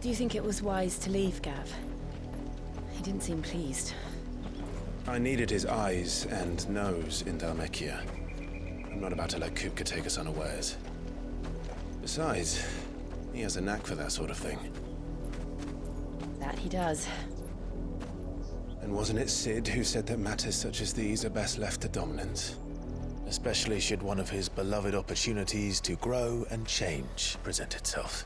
Do you think it was wise to leave, Gav? He didn't seem pleased. I needed his eyes and nose in Dhalmekia. I'm not about to let Kupka take us unawares. Besides, he has a knack for that sort of thing. That he does. And wasn't it Sid who said that matters such as these are best left to dominance? Especially should one of his beloved opportunities to grow and change present itself.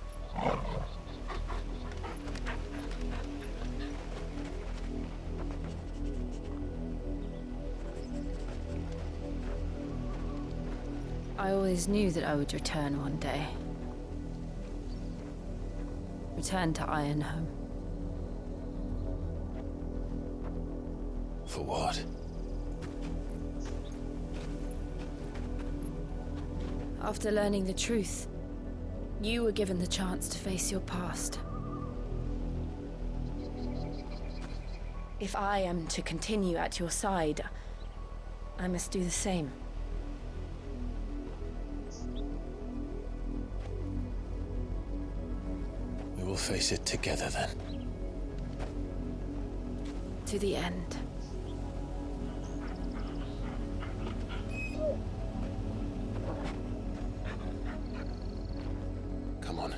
I always knew that I would return one day. Return to Ironhome. For what? After learning the truth, you were given the chance to face your past. If I am to continue at your side, I must do the same. We will face it together then. To the end. Come on.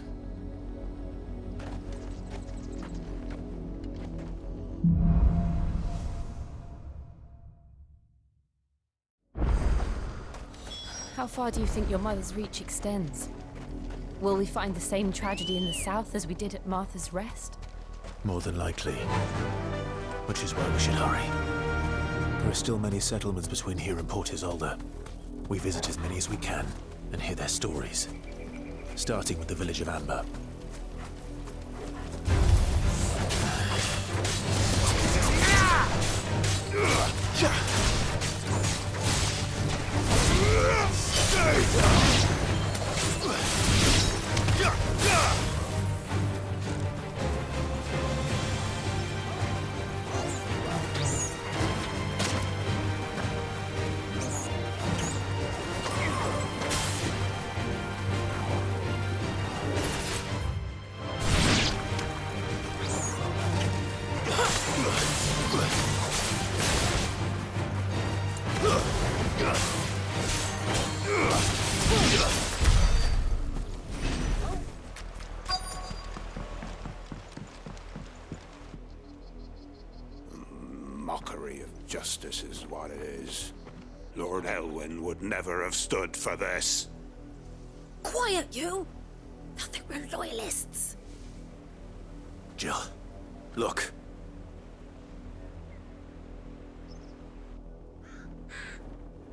How far do you think your mother's reach extends? Will we find the same tragedy in the south as we did at Martha's Rest? More than likely. Which is why we should hurry. There are still many settlements between here and Port Isolde. We visit as many as we can and hear their stories. Starting with the village of Amber. Mockery of justice is what it is. Lord Elwyn would never have stood for this. Quiet, you! Thought they were loyalists. Jill, look.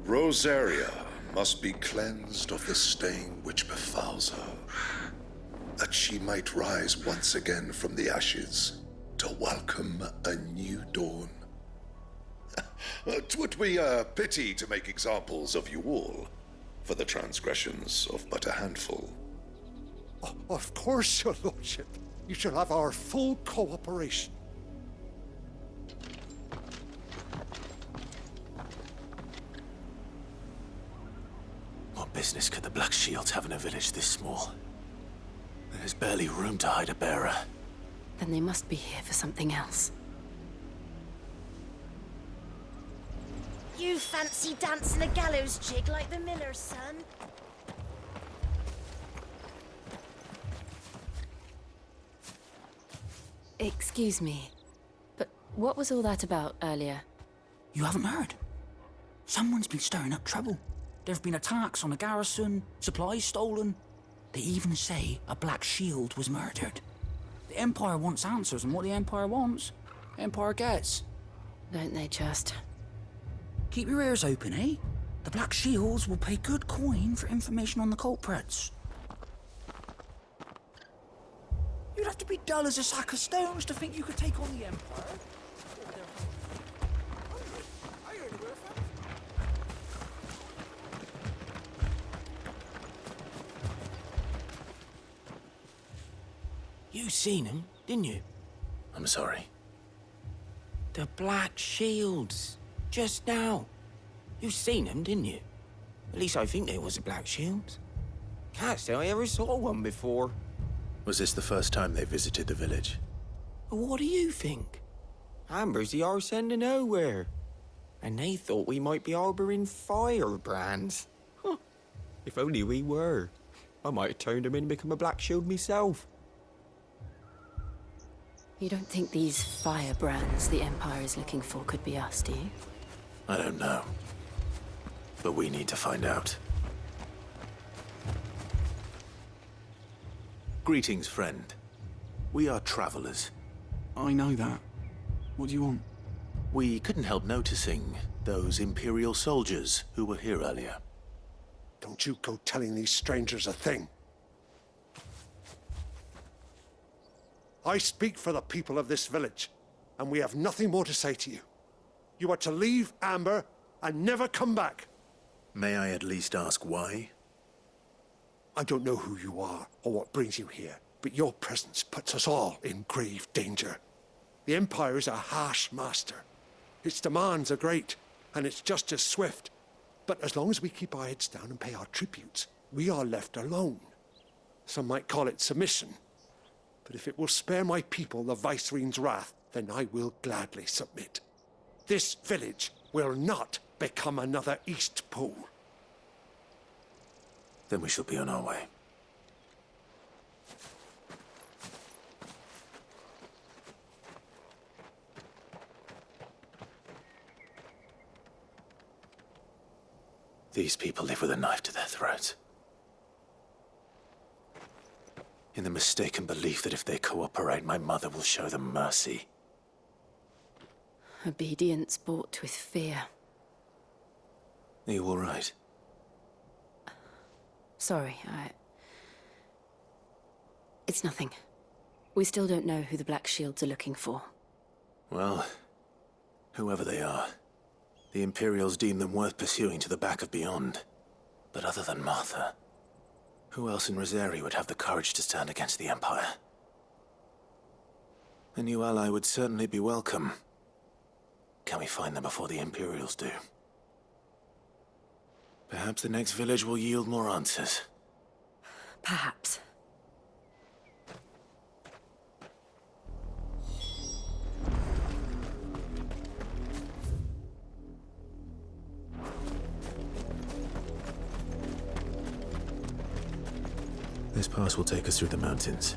Rosaria must be cleansed of the stain which befouls her, that she might rise once again from the ashes to welcome a new dawn. 'Twould be a pity to make examples of you all, for the transgressions of but a handful. Of course, your lordship. You shall have our full cooperation. What business could the Black Shields have in a village this small? There's barely room to hide a bearer. Then they must be here for something else. You fancy dancing a gallows jig like the miller's son? Excuse me, but what was all that about earlier? You haven't heard? Someone's been stirring up trouble. There have been attacks on the garrison, supplies stolen. They even say a Black Shield was murdered. The Empire wants answers, and what the Empire wants, Empire gets. Don't they just? Keep your ears open, eh? The Black Shields will pay good coin for information on the culprits. You'd have to be dull as a sack of stones to think you could take on the Empire. You seen him, didn't you? I'm sorry. The Black Shields. Just now. You seen them, didn't you? At least I think there was a Black Shield. Can't say I ever saw one before. Was this the first time they visited the village? What do you think? Amber's the arse end of nowhere. And they thought we might be harbouring firebrands. Huh. If only we were. I might have turned them in and become a Black Shield myself. You don't think these firebrands the Empire is looking for could be us, do you? I don't know. But we need to find out. Greetings, friend. We are travelers. I know that. What do you want? We couldn't help noticing those Imperial soldiers who were here earlier. Don't you go telling these strangers a thing. I speak for the people of this village, and we have nothing more to say to you. You are to leave Amber and never come back. May I at least ask why? I don't know who you are or what brings you here, but your presence puts us all in grave danger. The Empire is a harsh master. Its demands are great, and its justice swift. But as long as we keep our heads down and pay our tributes, we are left alone. Some might call it submission. But if it will spare my people the Viceroy's wrath, then I will gladly submit. This village will not become another East Pool. Then we shall be on our way. These people live with a knife to their throats. In the mistaken belief that if they cooperate, my mother will show them mercy. Obedience bought with fear. Are you all right? Sorry, It's nothing. We still don't know who the Black Shields are looking for. Well, whoever they are, the Imperials deem them worth pursuing to the back of beyond. But other than Martha, who else in Rosari would have the courage to stand against the Empire? A new ally would certainly be welcome. Can we find them before the Imperials do? Perhaps the next village will yield more answers. Perhaps. This pass will take us through the mountains.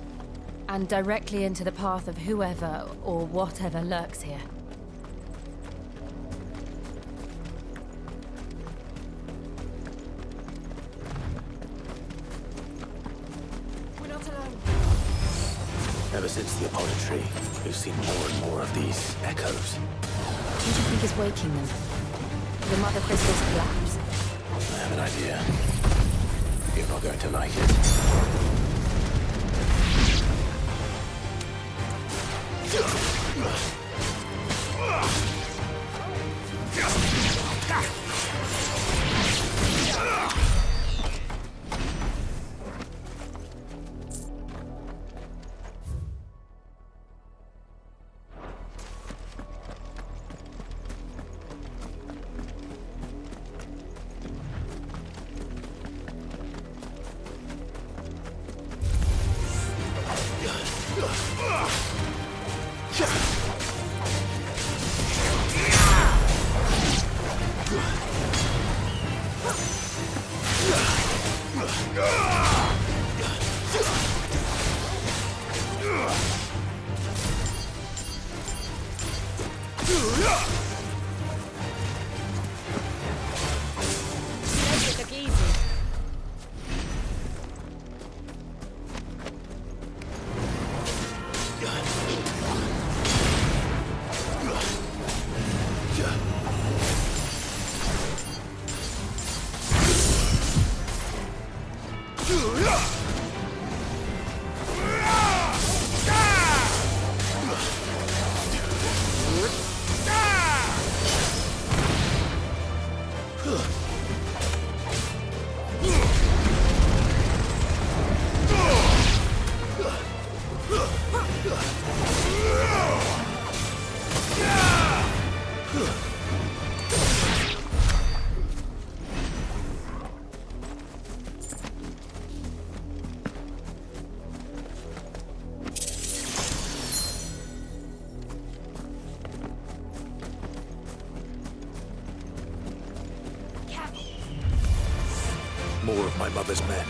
And directly into the path of whoever or whatever lurks here. We're not alone. Ever since the Apollo tree, we've seen more and more of these echoes. What do you think is waking them? The Mother Crystal's collapse? I have an idea. You're not going to like it. more of my mother's men.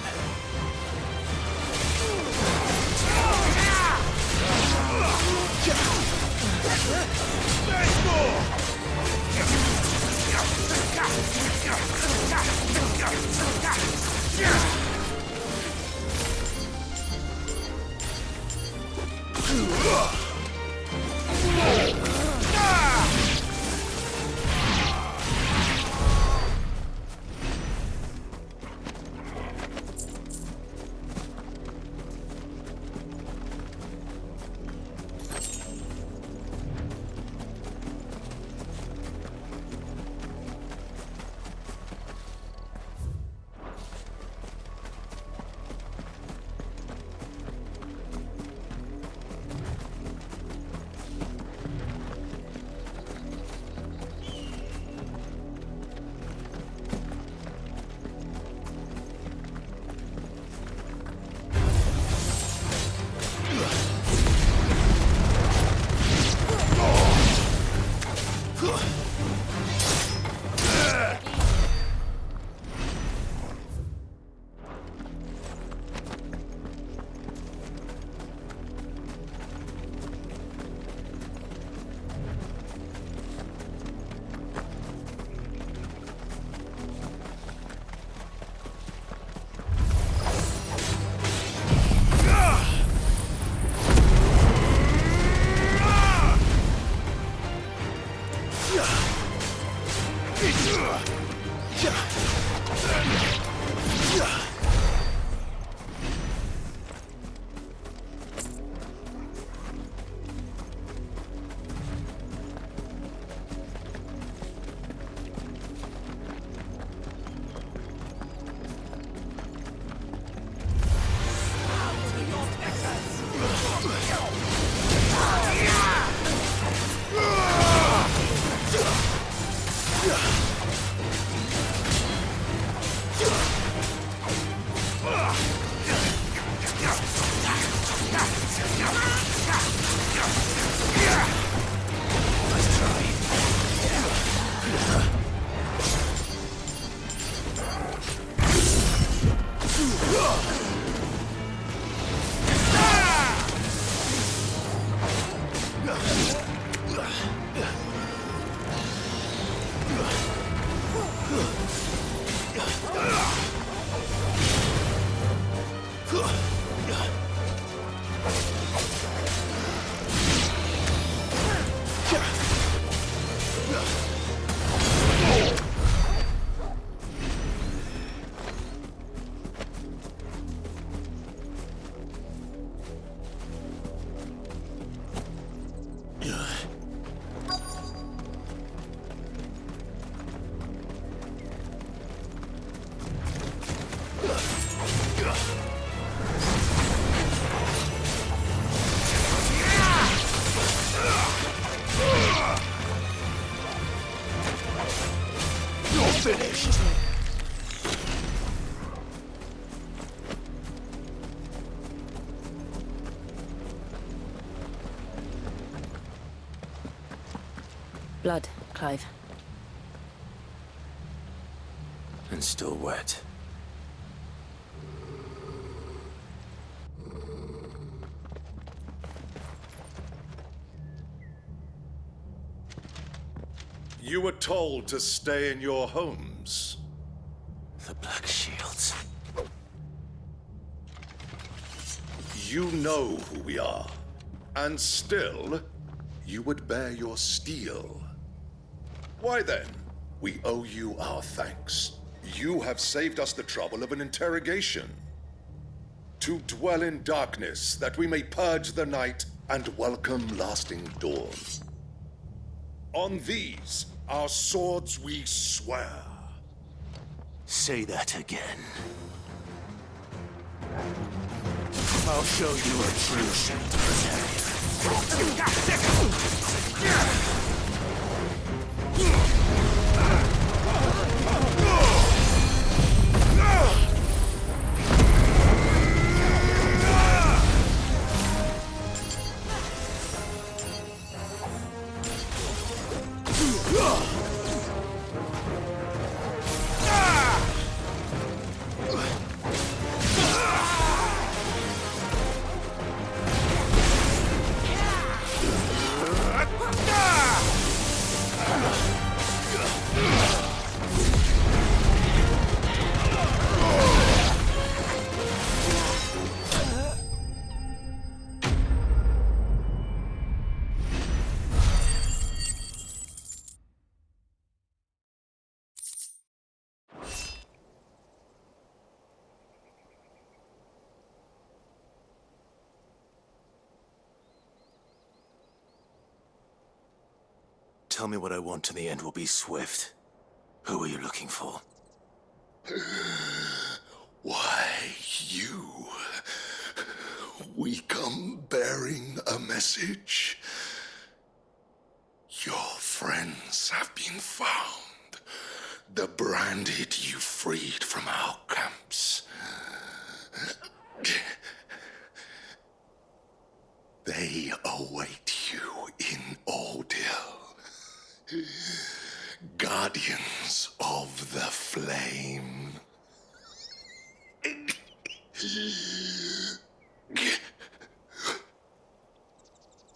Blood, Clive. And still wet. You were told to stay in your homes. The Black Shields. You know who we are. And still, you would bear your steel. Why then? We owe you our thanks. You have saved us the trouble of an interrogation. To dwell in darkness, that we may purge the night and welcome lasting dawn. On these, our swords we swear. Say that again. I'll show you a true Shantaritarian. tell me what I want and the end will be swift. Who are you looking for? Why, you. We come bearing a message. Your friends have been found. The branded you freed from our camps. They await you in Ordeal. Guardians of the Flame.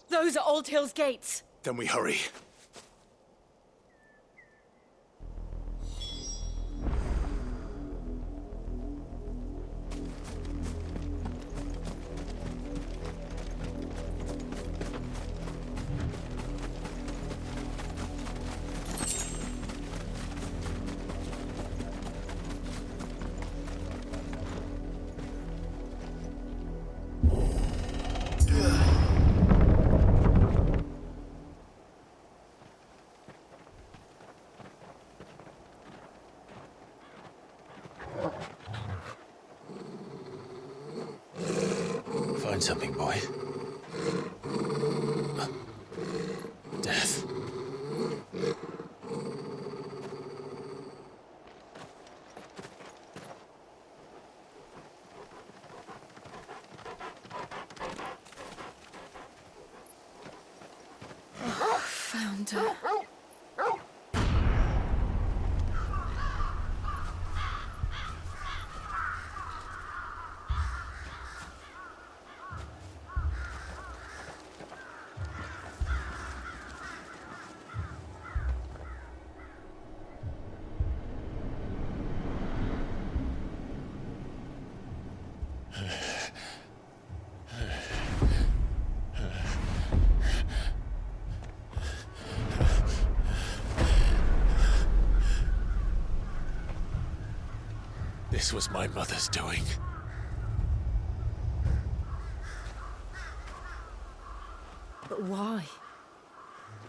Those are Old Hill's gates. Then we hurry. Find something, boy. Death. Found her. This was my mother's doing. But why?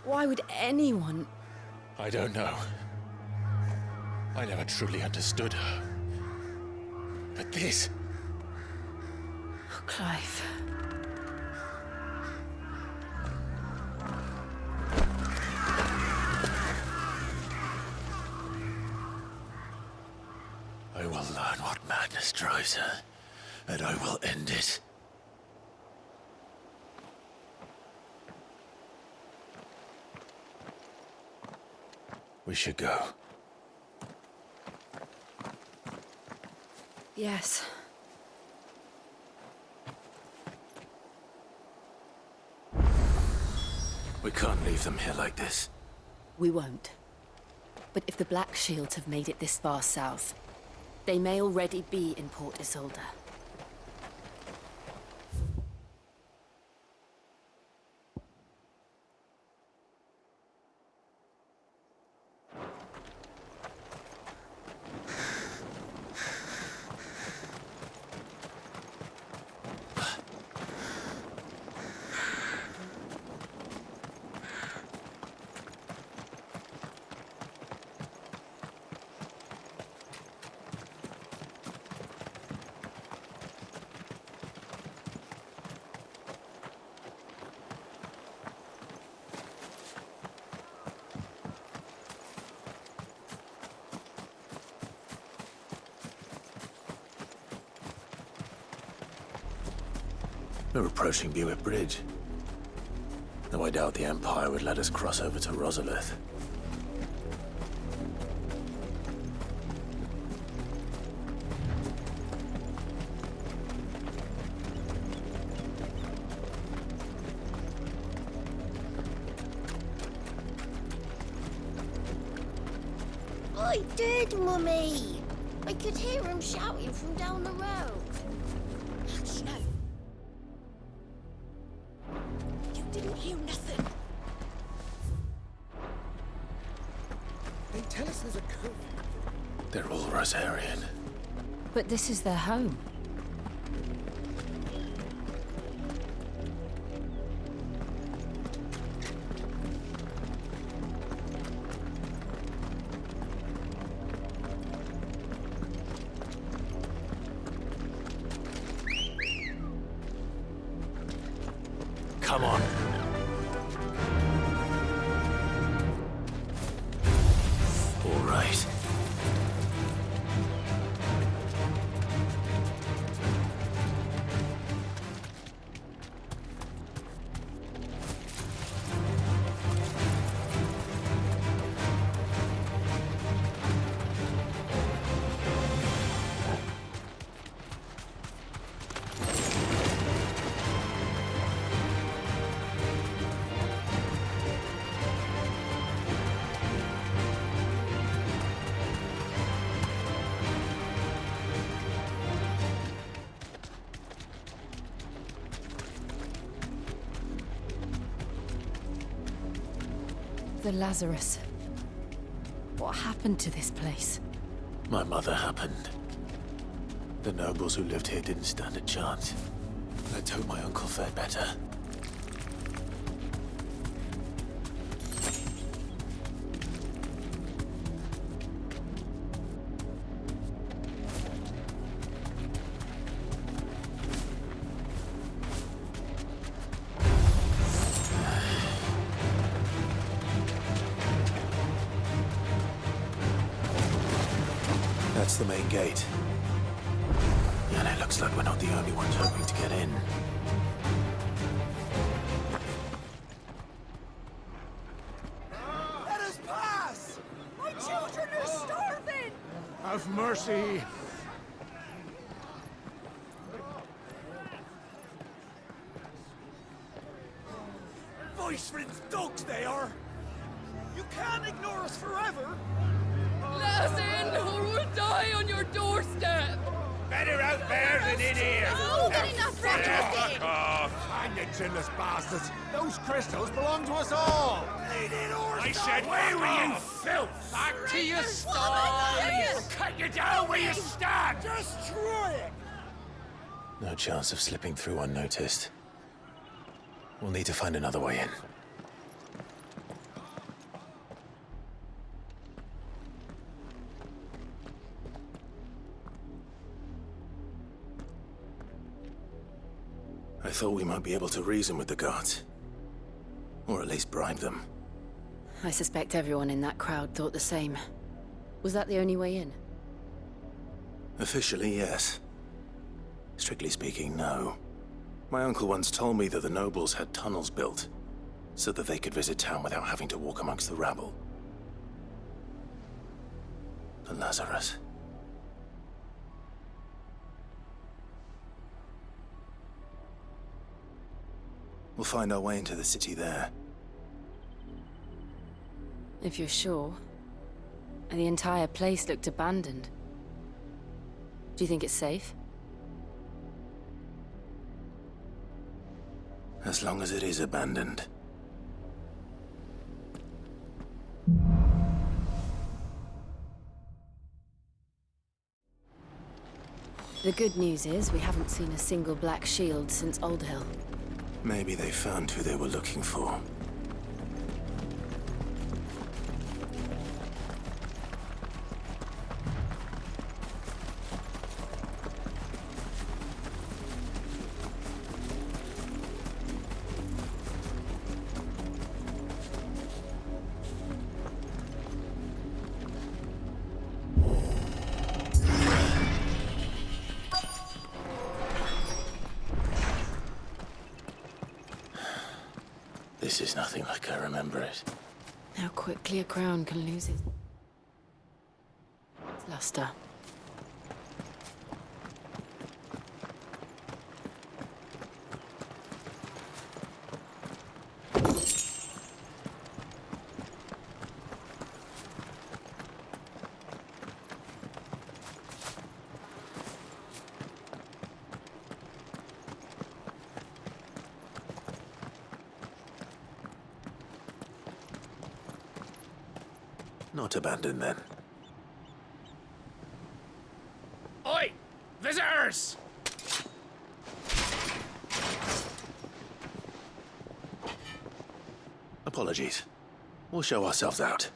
Why would anyone... I don't know. I never truly understood her. But this... Oh, Clive. I will learn what madness drives her, and I will end it. We should go. Yes. We can't leave them here like this. We won't. But if the Black Shields have made it this far south, they may already be in Port Isolde. We're approaching Buick Bridge. Though I doubt the Empire would let us cross over to Rosalith. I did, Mummy. I could hear him shouting from down the road. Hush, no. You didn't hear nothing. They tell us there's a curfew. They're all Rosarian. But this is their home. come on. All right. The Lazarus. What happened to this place? My mother happened. The nobles who lived here didn't stand a chance. Let's hope my uncle fared better. That's the main gate. And it looks like we're not the only ones hoping to get in. Let us pass! My children are starving! Have mercy! Voice-rinsed dogs they are! You can't ignore us forever! Let us in, or we'll die on your doorstep! Better out there than in here! Oh, good enough, Fuck off! Hang you chinless bastards! Those crystals belong to us all! I said, where were you, filth? Back to your stall! Cut you down where you stand! Destroy it! No chance of slipping through unnoticed. We'll need to find another way in. I thought we might be able to reason with the guards. Or at least bribe them. I suspect everyone in that crowd thought the same. Was that the only way in? Officially, yes. Strictly speaking, no. My uncle once told me that the nobles had tunnels built, so that they could visit town without having to walk amongst the rabble. The Lazarus. We'll find our way into the city there. If you're sure. The entire place looked abandoned. Do you think it's safe? As long as it is abandoned. The good news is we haven't seen a single black shield since Old Hill. Maybe they found who they were looking for. This is nothing like I remember it. How quickly a crown can lose its luster. Not abandoned, then. Oi! Visitors! Apologies. We'll show ourselves out.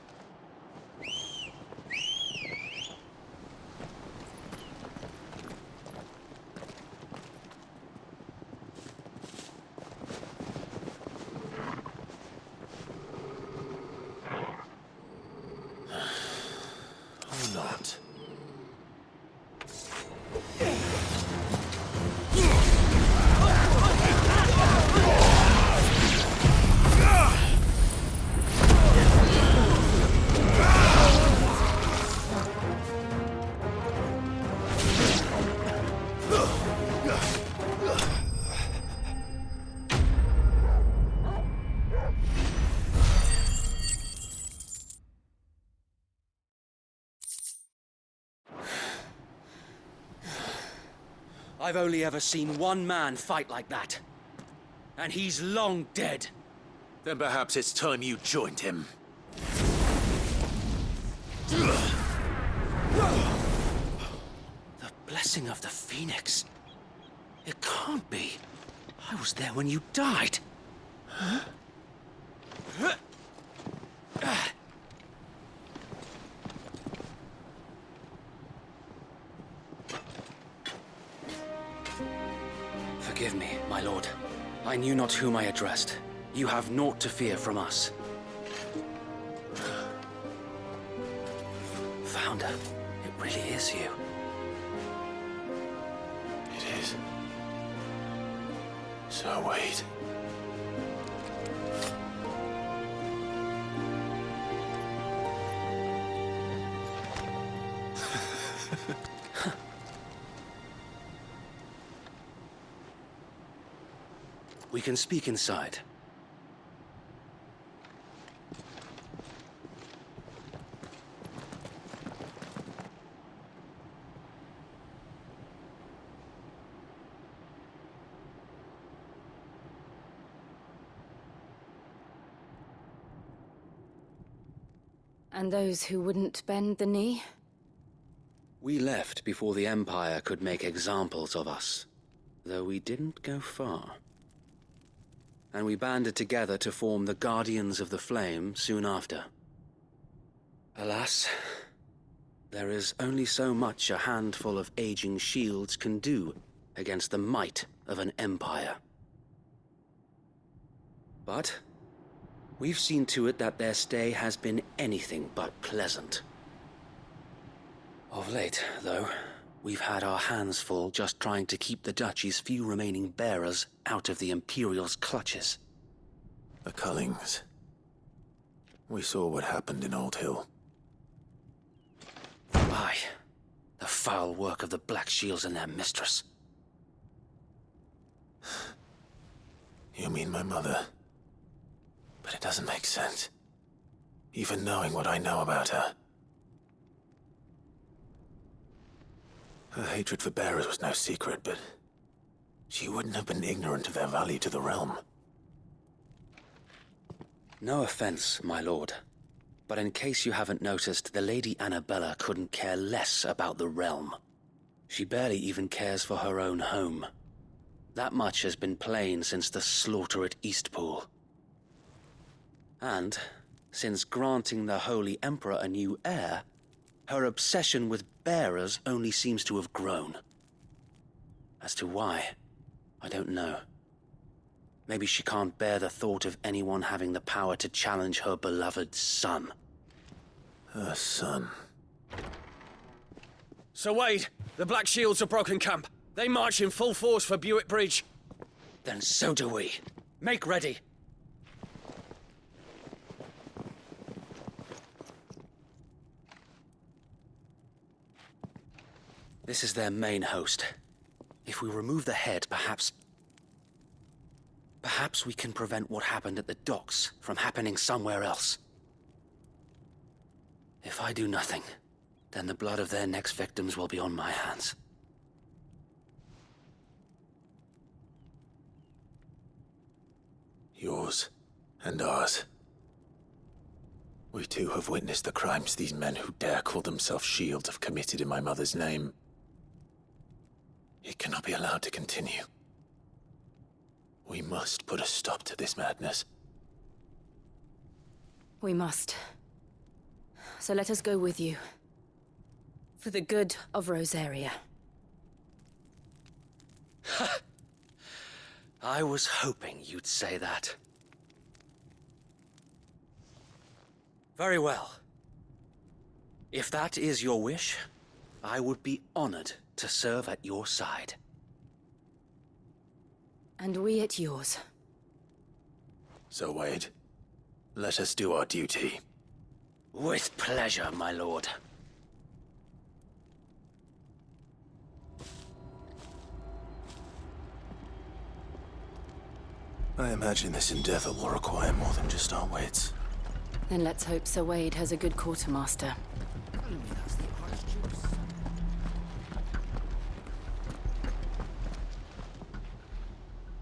I've only ever seen one man fight like that. And he's long dead. Then perhaps it's time you joined him. The blessing of the Phoenix. It can't be. I was there when you died. Forgive me, my lord. I knew not whom I addressed. You have naught to fear from us. Founder, it really is you. It is. So wait. We can speak inside. And those who wouldn't bend the knee? We left before the Empire could make examples of us, though we didn't go far. And we banded together to form the Guardians of the Flame soon after. Alas, there is only so much a handful of aging shields can do against the might of an empire. But we've seen to it that their stay has been anything but pleasant. Of late, though, we've had our hands full just trying to keep the Duchy's few remaining bearers out of the Imperial's clutches. The Cullings. We saw what happened in Old Hill. Aye, the foul work of the Black Shields and their mistress. You mean my mother? But it doesn't make sense. Even knowing what I know about her. Her hatred for bearers was no secret, but she wouldn't have been ignorant of their value to the realm. No offense, my lord, but in case you haven't noticed, the Lady Annabella couldn't care less about the realm. She barely even cares for her own home. That much has been plain since the slaughter at Eastpool. And, since granting the Holy Emperor a new heir, her obsession with bearers only seems to have grown. As to why, I don't know. Maybe she can't bear the thought of anyone having the power to challenge her beloved son. Her son. Sir Wade, the Black Shields have broken camp. They march in full force for Buick Bridge. Then so do we. Make ready. This is their main host. If we remove the head, perhaps we can prevent what happened at the docks from happening somewhere else. If I do nothing, then the blood of their next victims will be on my hands. Yours and ours. We too have witnessed the crimes these men who dare call themselves shields have committed in my mother's name. It cannot be allowed to continue. We must put a stop to this madness. We must. So let us go with you. For the good of Rosaria. I was hoping you'd say that. Very well. If that is your wish, I would be honored to serve at your side. And we at yours. So, Wade, let us do our duty. With pleasure, my lord. I imagine this endeavor will require more than just our wits. Then let's hope Sir Wade has a good quartermaster.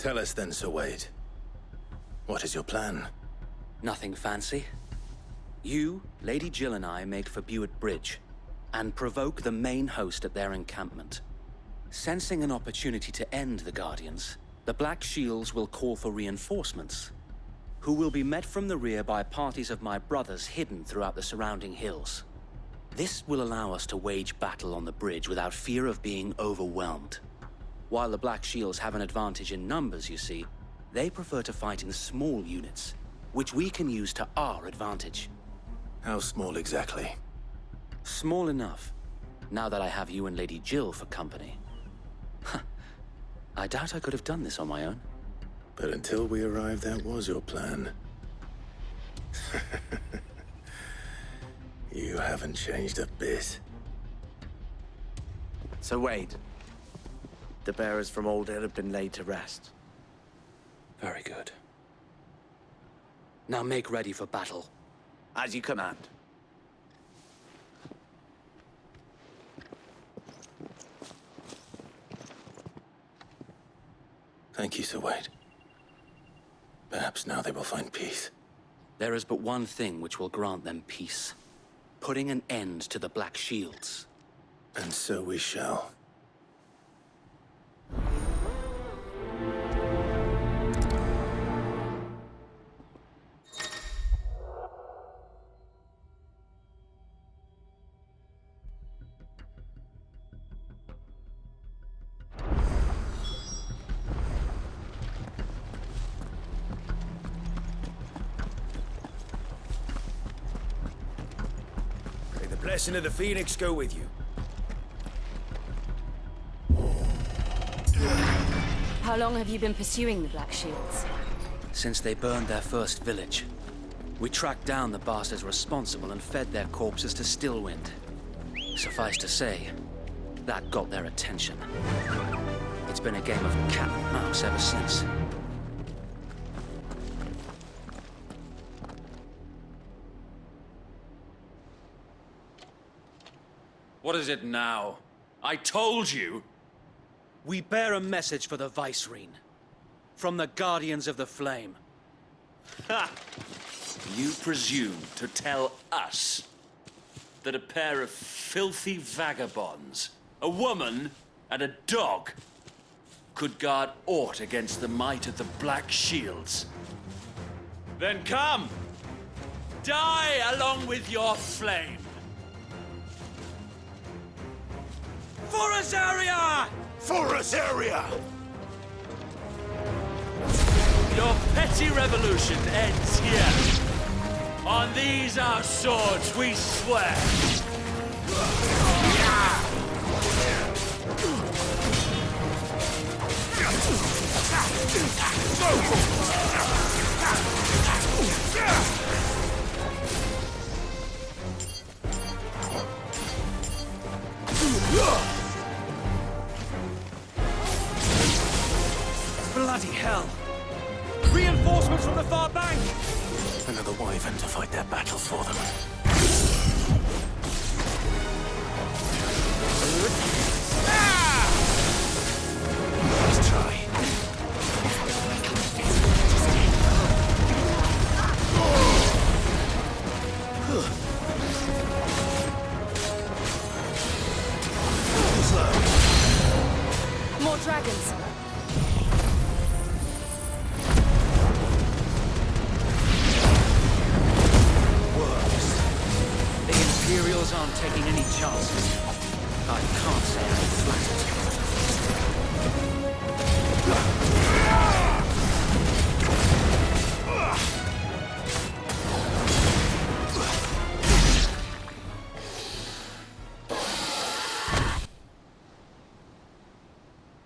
Tell us then, Sir Wade. What is your plan? Nothing fancy. You, Lady Jill and I make for Buett Bridge and provoke the main host at their encampment. Sensing an opportunity to end the Guardians, the Black Shields will call for reinforcements, who will be met from the rear by parties of my brothers hidden throughout the surrounding hills. This will allow us to wage battle on the bridge without fear of being overwhelmed. While the Black Shields have an advantage in numbers, you see, they prefer to fight in small units, which we can use to our advantage. How small exactly? Small enough, now that I have you and Lady Jill for company. I doubt I could have done this on my own. But until we arrived, that was your plan. You haven't changed a bit. So Wade, the bearers from Old Hill have been laid to rest. Very good. Now make ready for battle. As you command. Thank you, Sir Wade. Perhaps now they will find peace. There is but one thing which will grant them peace. Putting an end to the Black Shields. And so we shall. Blessing of the Phoenix go with you. How long have you been pursuing the Black Shields? Since they burned their first village. We tracked down the bastards responsible and fed their corpses to Stillwind. Suffice to say, that got their attention. It's been a game of cat and mouse ever since. What is it now? I told you! We bear a message for the Vicereine. From the Guardians of the Flame. Ha! You presume to tell us that a pair of filthy vagabonds, a woman and a dog, could guard aught against the might of the Black Shields? Then come! Die along with your flame! For Azaria! For Azaria! Your petty revolution ends here. On these our swords we swear. Bloody hell! Reinforcements from the far bank! Another wyvern to fight their battles for them. Let's try. More dragons! Imperials aren't taking any chances. I can't say I'm flattered.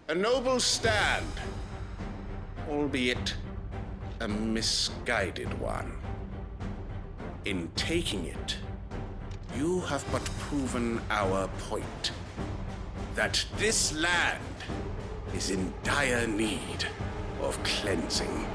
A noble stand, albeit a misguided one. In taking it, you have but proven our point. That this land is in dire need of cleansing.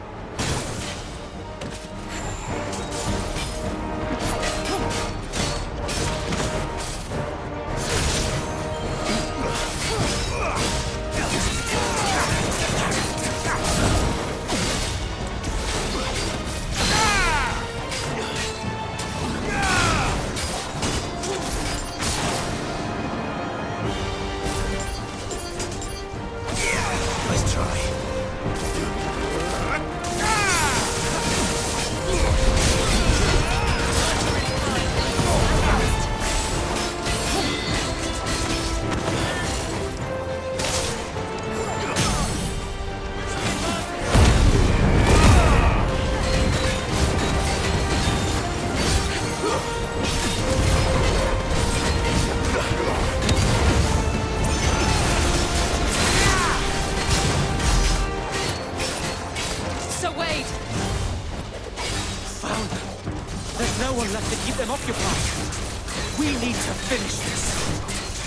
We need to finish this.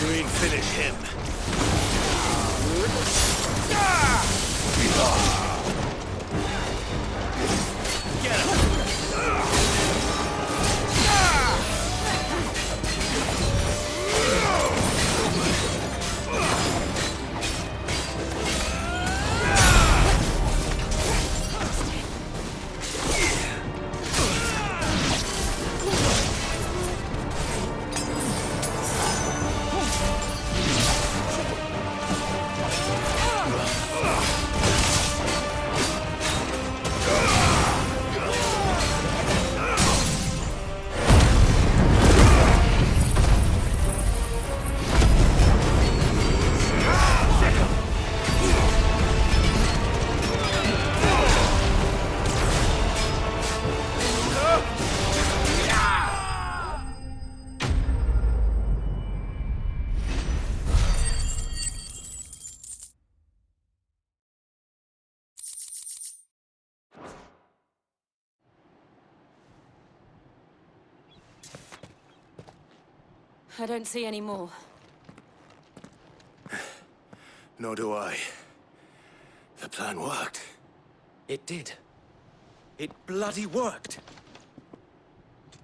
You mean finish him? Get him! I don't see any more. Nor do I. The plan worked. It did. It bloody worked.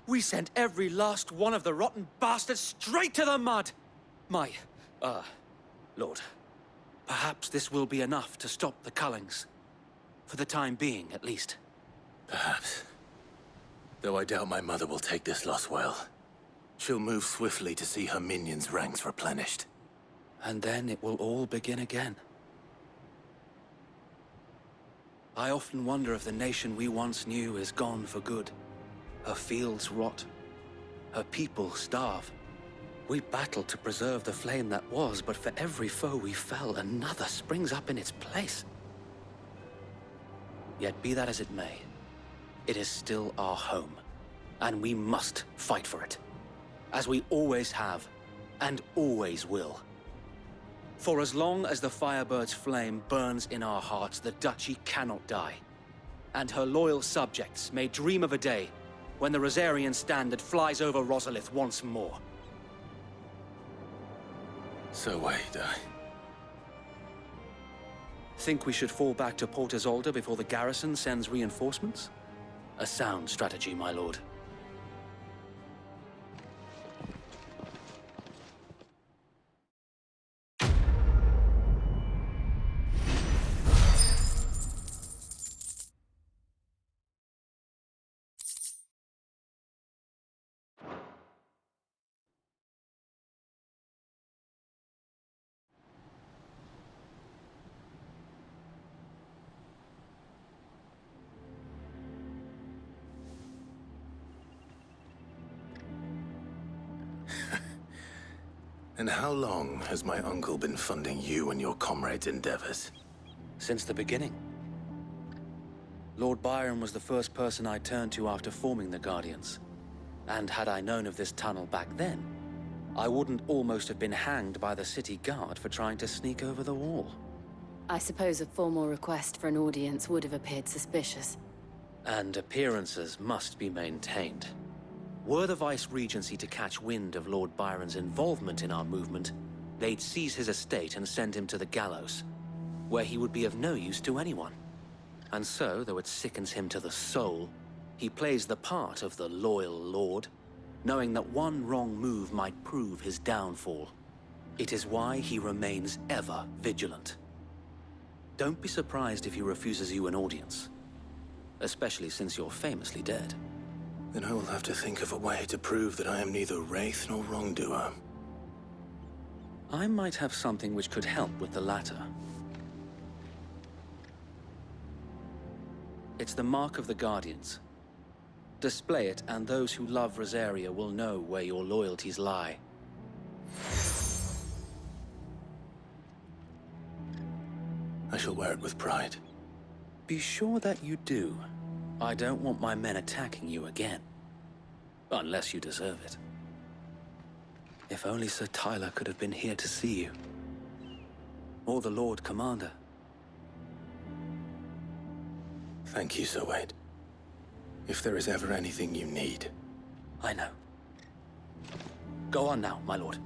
We sent every last one of the rotten bastards straight to the mud! Lord, perhaps this will be enough to stop the Cullings. For the time being, at least. Perhaps. Though I doubt my mother will take this loss well. She'll move swiftly to see her minions' ranks replenished. And then it will all begin again. I often wonder if the nation we once knew is gone for good. Her fields rot. Her people starve. We battled to preserve the flame that was, but for every foe we fell, another springs up in its place. Yet be that as it may, it is still our home, and we must fight for it. As we always have, and always will. For as long as the Firebird's flame burns in our hearts, the Duchy cannot die. And her loyal subjects may dream of a day when the Rosarian standard flies over Rosalith once more. So wait, Think we should fall back to Port Isolde before the garrison sends reinforcements? A sound strategy, my lord. And how long has my uncle been funding you and your comrades' endeavors? Since the beginning. Lord Byron was the first person I turned to after forming the Guardians. And had I known of this tunnel back then, I wouldn't almost have been hanged by the city guard for trying to sneak over the wall. I suppose a formal request for an audience would have appeared suspicious. And appearances must be maintained. Were the Vice-Regency to catch wind of Lord Byron's involvement in our movement, they'd seize his estate and send him to the gallows, where he would be of no use to anyone. And so, though it sickens him to the soul, he plays the part of the loyal lord, knowing that one wrong move might prove his downfall. It is why he remains ever vigilant. Don't be surprised if he refuses you an audience, especially since you're famously dead. Then I will have to think of a way to prove that I am neither wraith nor wrongdoer. I might have something which could help with the latter. It's the mark of the Guardians. Display it, and those who love Rosaria will know where your loyalties lie. I shall wear it with pride. Be sure that you do. I don't want my men attacking you again. Unless you deserve it. If only Sir Tyler could have been here to see you. Or the Lord Commander. Thank you, Sir Wade. If there is ever anything you need. I know. Go on now, my lord.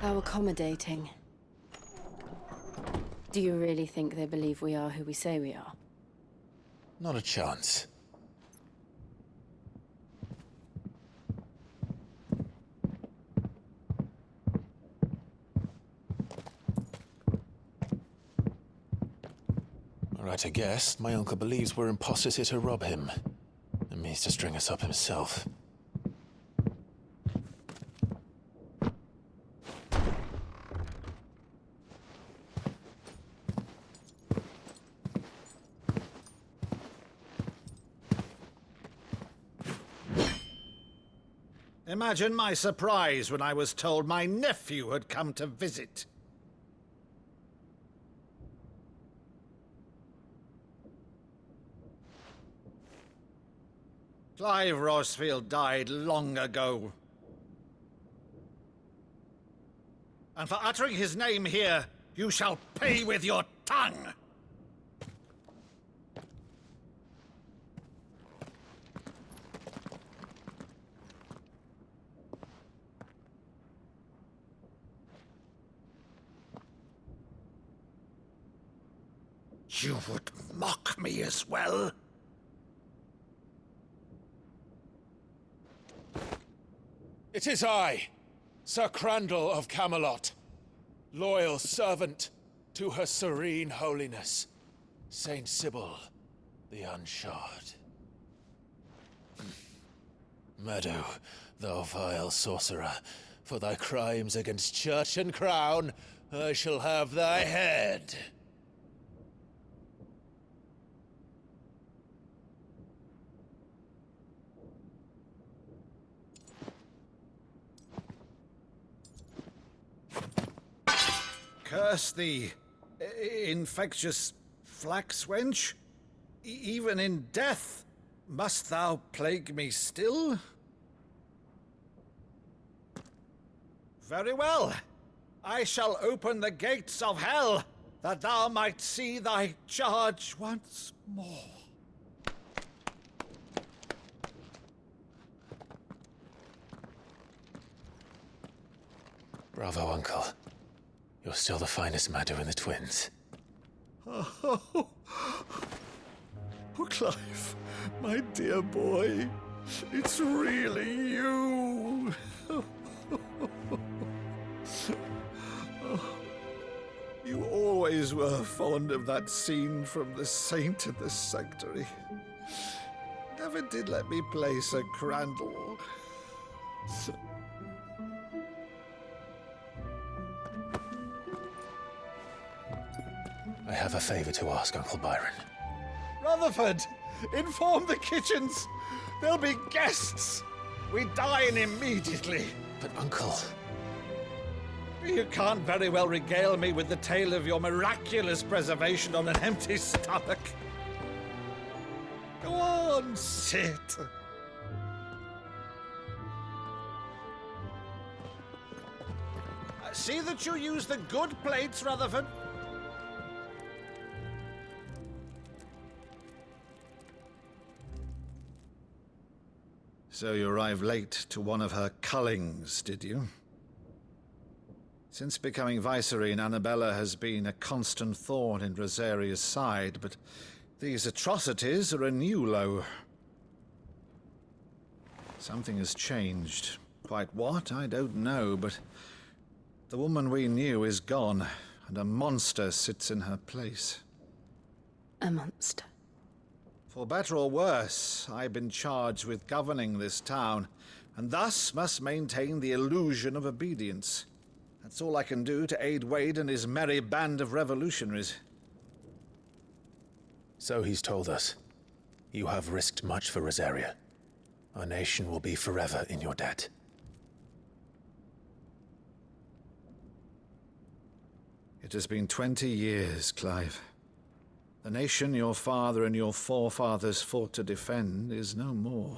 How accommodating. Do you really think they believe we are who we say we are? Not a chance. All right, I guess. My uncle believes we're imposters here to rob him. And means to string us up himself. Imagine my surprise when I was told my nephew had come to visit. Clive Rosefield died long ago. And for uttering his name here, you shall pay with your tongue! You would mock me as well? It is I, Sir Crandall of Camelot, loyal servant to Her Serene Holiness, Saint Sybil the Unshod. Meadow, thou vile sorcerer, for thy crimes against church and crown, I shall have thy head. Curse thee, infectious flax wench. Even in death, must thou plague me still? Very well. I shall open the gates of hell, that thou might see thy charge once more. Bravo, Uncle. You're still the finest Maddo in the twins. Oh, Clive, my dear boy, it's really you. You always were fond of that scene from The Saint in the Sanctuary. Never did let me play Sir Crandall. I have a favor to ask, Uncle Byron. Rutherford, inform the kitchens. There'll be guests. We dine immediately. But, Uncle... You can't very well regale me with the tale of your miraculous preservation on an empty stomach. Go on, sit. See that you use the good plates, Rutherford. So you arrived late to one of her cullings, did you? Since becoming Vicereine, Annabella has been a constant thorn in Rosaria's side, but these atrocities are a new low. Something has changed. Quite what, I don't know, but the woman we knew is gone, and a monster sits in her place. A monster? For better or worse, I've been charged with governing this town, and thus must maintain the illusion of obedience. That's all I can do to aid Wade and his merry band of revolutionaries. So he's told us. You have risked much for Rosaria. Our nation will be forever in your debt. It has been 20 years, Clive. The nation your father and your forefathers fought to defend is no more.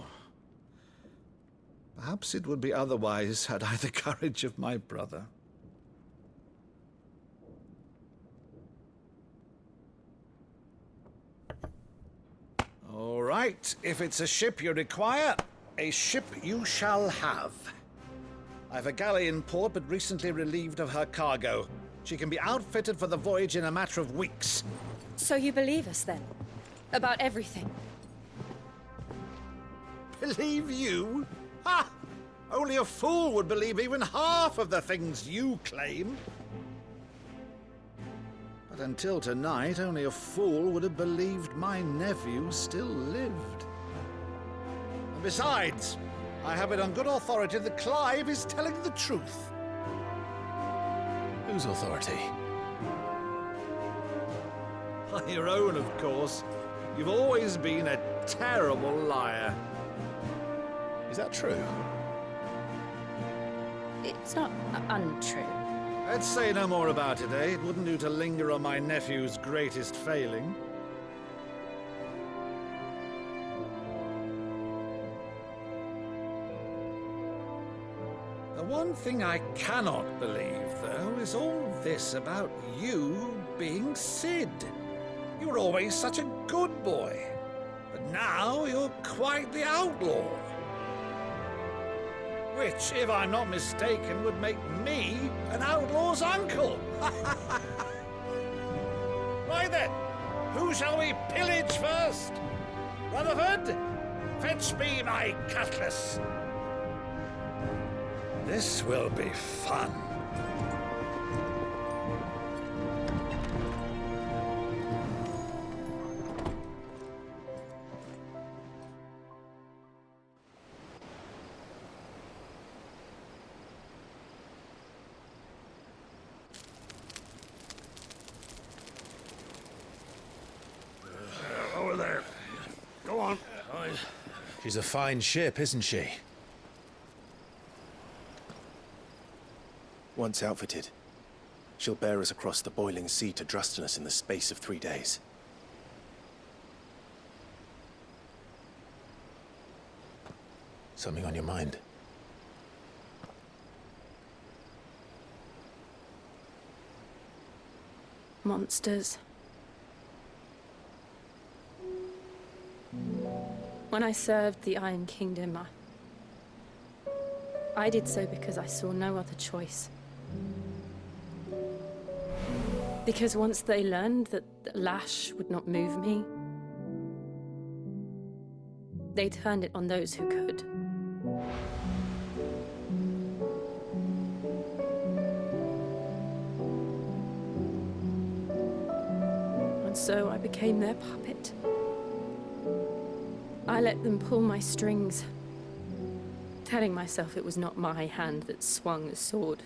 Perhaps it would be otherwise had I the courage of my brother. All right, if it's a ship you require, a ship you shall have. I've a galley in port, but recently relieved of her cargo. She can be outfitted for the voyage in a matter of weeks. So you believe us, then? About everything? Believe you? Ha! Only a fool would believe even half of the things you claim. But until tonight, only a fool would have believed my nephew still lived. And besides, I have it on good authority that Clive is telling the truth. Whose authority? On your own, of course. You've always been a terrible liar. Is that true? It's not untrue. Let's say no more about it, eh? It wouldn't do to linger on my nephew's greatest failing. The one thing I cannot believe, though, is all this about you being Sid. You were always such a good boy, but now you're quite the outlaw. Which, if I'm not mistaken, would make me an outlaw's uncle. Right then, who shall we pillage first? Rutherford, fetch me my cutlass. This will be fun. Over there. Go on. She's a fine ship, isn't she? Once outfitted, she'll bear us across the boiling sea to Drustinus in the space of 3 days. Something on your mind? Monsters. When I served the Iron Kingdom, I did so because I saw no other choice. Because once they learned that the lash would not move me, they turned it on those who could. And so I became their puppet. I let them pull my strings, telling myself it was not my hand that swung the sword,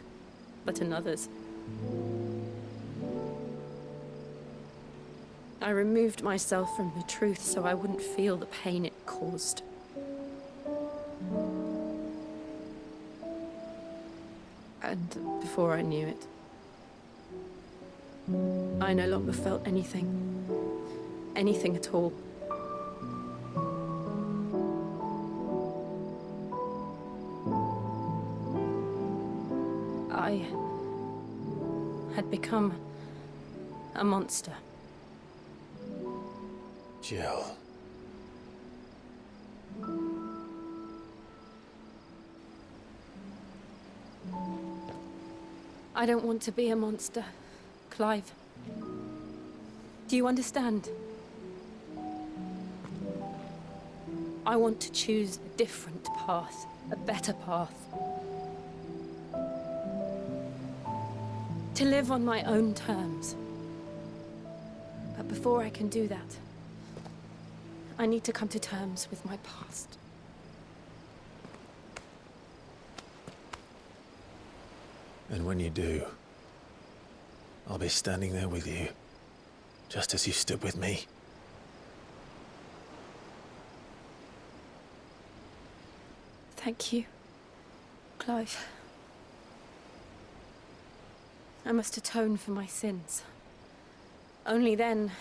but another's. I removed myself from the truth so I wouldn't feel the pain it caused. And before I knew it, I no longer felt anything. Anything at all. I had become a monster. Jill. I don't want to be a monster, Clive. Do you understand? I want to choose a different path, a better path. To live on my own terms. But before I can do that, I need to come to terms with my past. And when you do, I'll be standing there with you, just as you stood with me. Thank you, Clive. I must atone for my sins. Only then,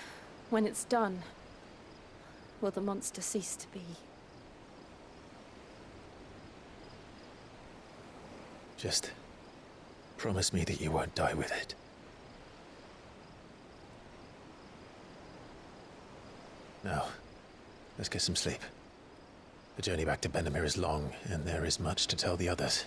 when it's done, will the monster cease to be. Just promise me that you won't die with it. Now, let's get some sleep. The journey back to Benamir is long, and there is much to tell the others.